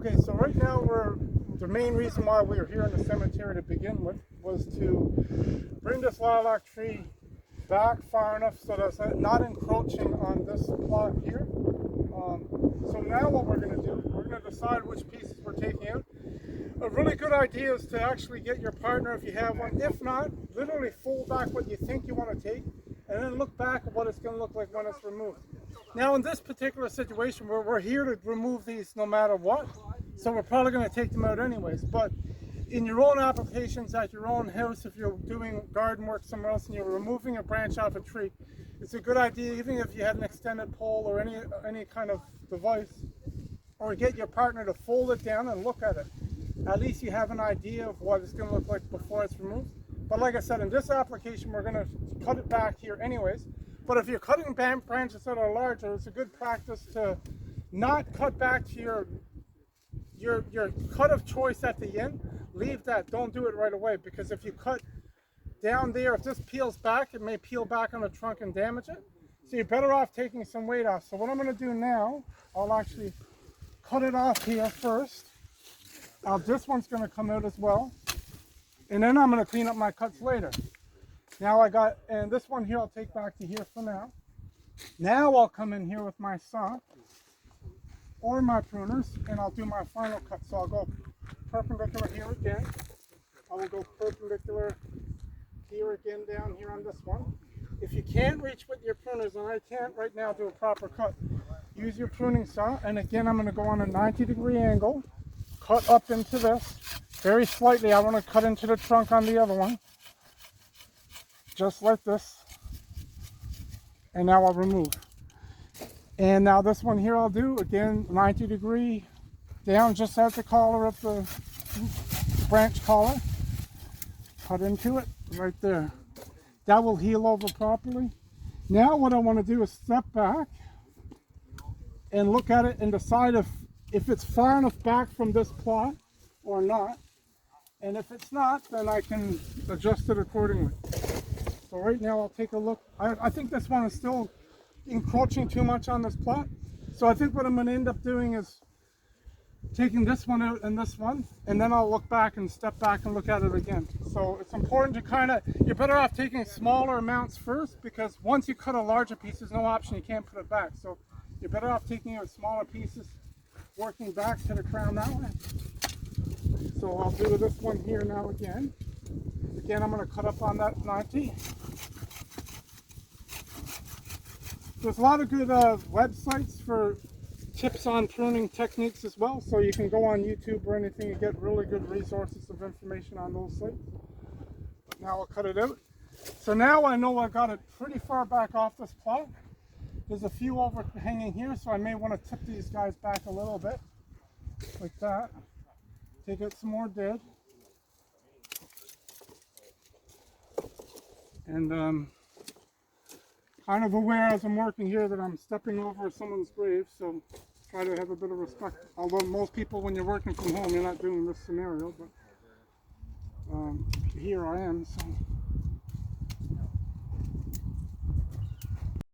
Okay, so right now the main reason why we were here in the cemetery to begin with was to bring this lilac tree back far enough so that it's not encroaching on this plot here. So now what we're going to do, we're going to decide which pieces we're taking out. A really good idea is to actually get your partner, if you have one. If not, literally fold back what you think you want to take and then look back at what it's going to look like when it's removed. Now in this particular situation, we're here to remove these no matter what, so we're probably going to take them out anyways. But in your own applications at your own house, if you're doing garden work somewhere else and you're removing a branch off a tree, it's a good idea, even if you had an extended pole or any kind of device, or get your partner to fold it down and look at it. At least you have an idea of what it's going to look like before it's removed. But like I said, in this application, we're going to cut it back here anyways. But if you're cutting branches that are larger, it's a good practice to not cut back to your cut of choice at the end. Leave that. Don't do it right away, because if you cut down there, if this peels back, it may peel back on the trunk and damage it. So you're better off taking some weight off. So what I'm going to do now, I'll actually cut it off here first. This one's going to come out as well. And then I'm going to clean up my cuts later. Now and this one here I'll take back to here for now. Now I'll come in here with my saw or my pruners and I'll do my final cut. So I'll go perpendicular here again. I will go perpendicular here again down here on this one. If you can't reach with your pruners, and I can't right now do a proper cut, use your pruning saw. And again, I'm going to go on a 90-degree angle, cut up into this very slightly. I want to cut into the trunk on the other one, just like this. And now I'll remove. And now this one here I'll do, again, 90-degree down just at the collar of the branch collar. Cut into it right there. That will heal over properly. Now what I want to do is step back and look at it and decide if it's far enough back from this plot or not. And if it's not, then I can adjust it accordingly. So right now I'll take a look. I think this one is still encroaching too much on this plot. So I think what I'm going to end up doing is taking this one out and this one, and then I'll look back and step back and look at it again. So it's important to you're better off taking smaller amounts first, because once you cut a larger piece, there's no option, you can't put it back. So you're better off taking out smaller pieces, working back to the crown that way. So I'll do this one here now again. Again, I'm going to cut up on that 90. There's a lot of good websites for tips on pruning techniques as well, so you can go on YouTube or anything and get really good resources of information on those sites. But now I'll cut it out. So now I know I got it pretty far back off this plot. There's a few overhanging here, so I may want to tip these guys back a little bit, like that. Take out some more dead. And kind of aware as I'm working here that I'm stepping over someone's grave, so try to have a bit of respect. Although most people, when you're working from home, you're not doing this scenario, but here I am. So.